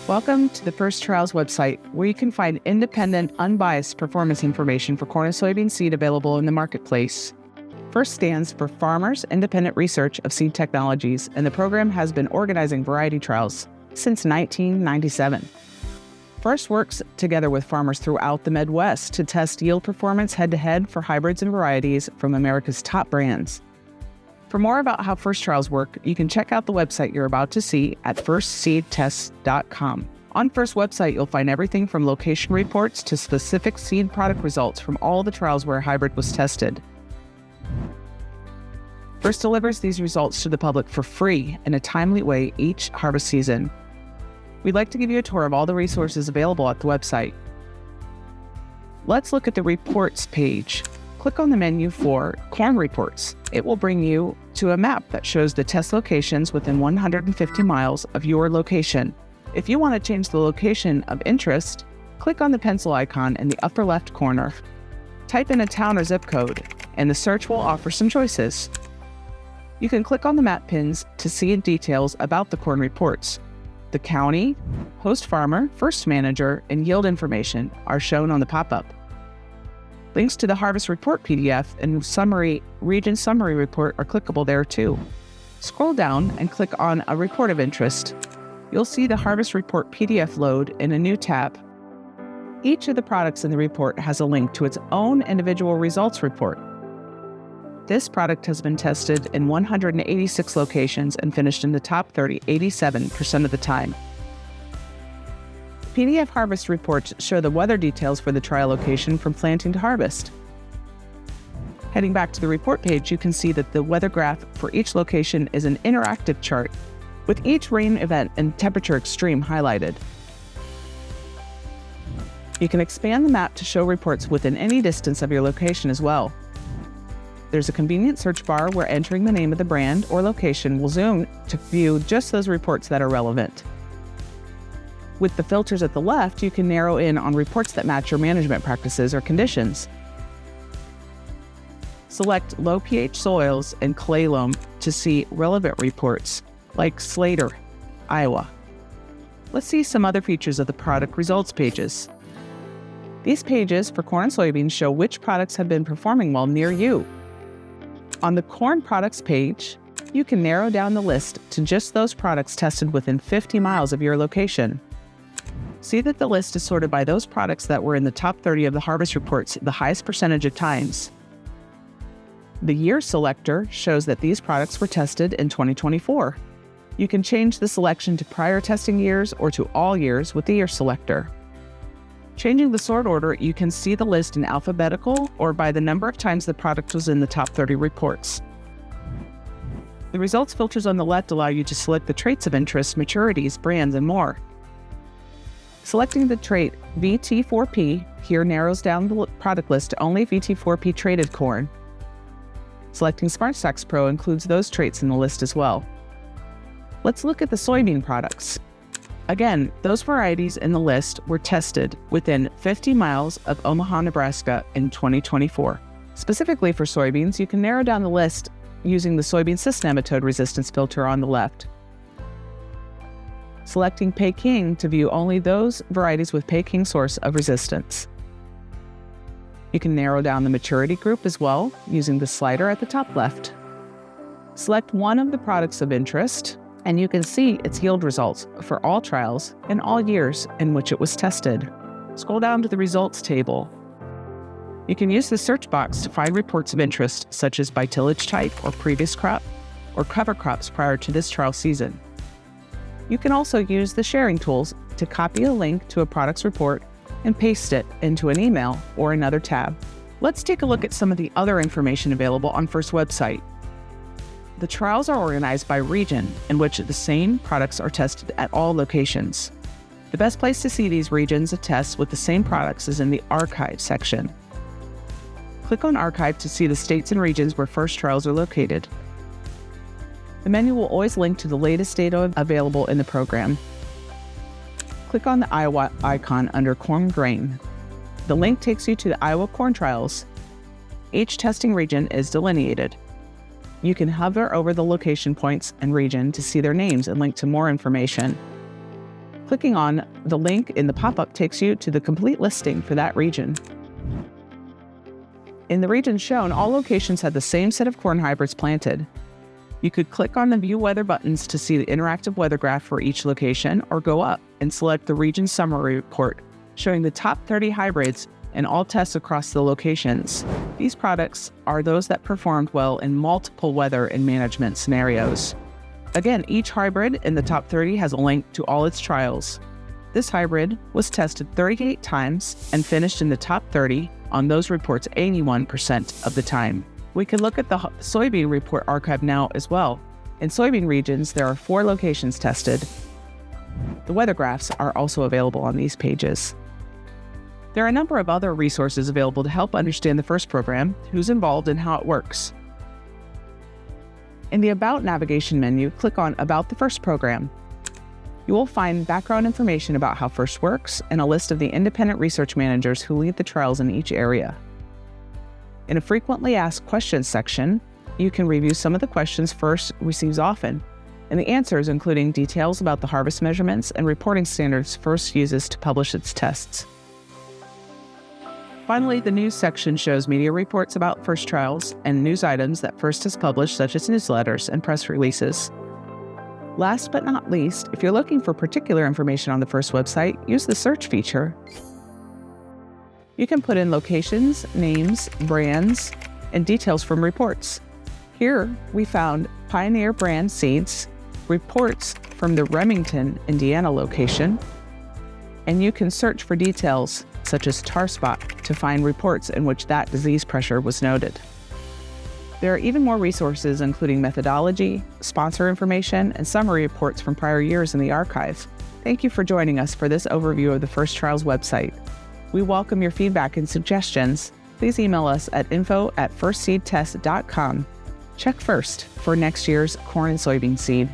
Welcome to the First Trials website, where you can find independent, unbiased performance information for corn and soybean seed available in the marketplace. FIRST stands for Farmers Independent Research of Seed Technologies, and the program has been organizing variety trials since 1997. FIRST works together with farmers throughout the Midwest to test yield performance head-to-head for hybrids and varieties from America's top brands. For more about how FIRST trials work, you can check out the website you're about to see at firstseedtests.com. On FIRST website, you'll find everything from location reports to specific seed product results from all the trials where a hybrid was tested. FIRST delivers these results to the public for free in a timely way each harvest season. We'd like to give you a tour of all the resources available at the website. Let's look at the Reports page. Click on the menu for Corn Reports. It will bring you to a map that shows the test locations within 150 miles of your location. If you want to change the location of interest, click on the pencil icon in the upper left corner. Type in a town or zip code, and the search will offer some choices. You can click on the map pins to see details about the corn reports. The county, host farmer, FIRST manager, and yield information are shown on the pop-up. Links to the Harvest Report PDF and Region Summary Report are clickable there too. Scroll down and click on a report of interest. You'll see the Harvest Report PDF load in a new tab. Each of the products in the report has a link to its own individual results report. This product has been tested in 186 locations and finished in the top 30 87% of the time. PDF harvest reports show the weather details for the trial location from planting to harvest. Heading back to the report page, you can see that the weather graph for each location is an interactive chart, with each rain event and temperature extreme highlighted. You can expand the map to show reports within any distance of your location as well. There's a convenient search bar where entering the name of the brand or location will zoom to view just those reports that are relevant. With the filters at the left, you can narrow in on reports that match your management practices or conditions. Select low pH soils and clay loam to see relevant reports, like Slater, Iowa. Let's see some other features of the product results pages. These pages for corn and soybeans show which products have been performing well near you. On the corn products page, you can narrow down the list to just those products tested within 50 miles of your location. See that the list is sorted by those products that were in the top 30 of the harvest reports the highest percentage of times. The year selector shows that these products were tested in 2024. You can change the selection to prior testing years or to all years with the year selector. Changing the sort order, you can see the list in alphabetical or by the number of times the product was in the top 30 reports. The results filters on the left allow you to select the traits of interest, maturities, brands, and more. Selecting the trait VT4P here narrows down the product list to only VT4P traded corn. Selecting SmartStax Pro includes those traits in the list as well. Let's look at the soybean products. Again, those varieties in the list were tested within 50 miles of Omaha, Nebraska in 2024. Specifically for soybeans, you can narrow down the list using the soybean cyst nematode resistance filter on the left. Selecting Peking to view only those varieties with Peking source of resistance. You can narrow down the maturity group as well using the slider at the top left. Select one of the products of interest, and you can see its yield results for all trials and all years in which it was tested. Scroll down to the results table. You can use the search box to find reports of interest such as by tillage type or previous crop, or cover crops prior to this trial season. You can also use the sharing tools to copy a link to a product's report and paste it into an email or another tab. Let's take a look at some of the other information available on FIRST website. The trials are organized by region in which the same products are tested at all locations. The best place to see these regions of tests with the same products is in the Archive section. Click on Archive to see the states and regions where FIRST trials are located. The menu will always link to the latest data available in the program. Click on the Iowa icon under Corn Grain. The link takes you to the Iowa corn trials. Each testing region is delineated. You can hover over the location points and region to see their names and link to more information. Clicking on the link in the pop-up takes you to the complete listing for that region. In the region shown, all locations had the same set of corn hybrids planted. You could click on the View Weather buttons to see the interactive weather graph for each location, or go up and select the region summary report, showing the top 30 hybrids and all tests across the locations. These products are those that performed well in multiple weather and management scenarios. Again, each hybrid in the top 30 has a link to all its trials. This hybrid was tested 38 times and finished in the top 30 on those reports 81% of the time. We can look at the soybean report archive now as well. In soybean regions, there are 4 locations tested. The weather graphs are also available on these pages. There are a number of other resources available to help understand the FIRST program, who's involved, and how it works. In the About navigation menu, click on About the FIRST program. You will find background information about how FIRST works and a list of the independent research managers who lead the trials in each area. In a Frequently Asked Questions section, you can review some of the questions FIRST receives often, and the answers including details about the harvest measurements and reporting standards FIRST uses to publish its tests. Finally, the News section shows media reports about FIRST trials and news items that FIRST has published, such as newsletters and press releases. Last but not least, if you're looking for particular information on the FIRST website, use the search feature. You can put in locations, names, brands, and details from reports. Here, we found Pioneer brand seeds, reports from the Remington, Indiana location, and you can search for details such as tar spot to find reports in which that disease pressure was noted. There are even more resources, including methodology, sponsor information, and summary reports from prior years in the archive. Thank you for joining us for this overview of the FIRST Trials website. We welcome your feedback and suggestions. Please email us at info@firstseedtest.com. Check FIRST for next year's corn and soybean seed.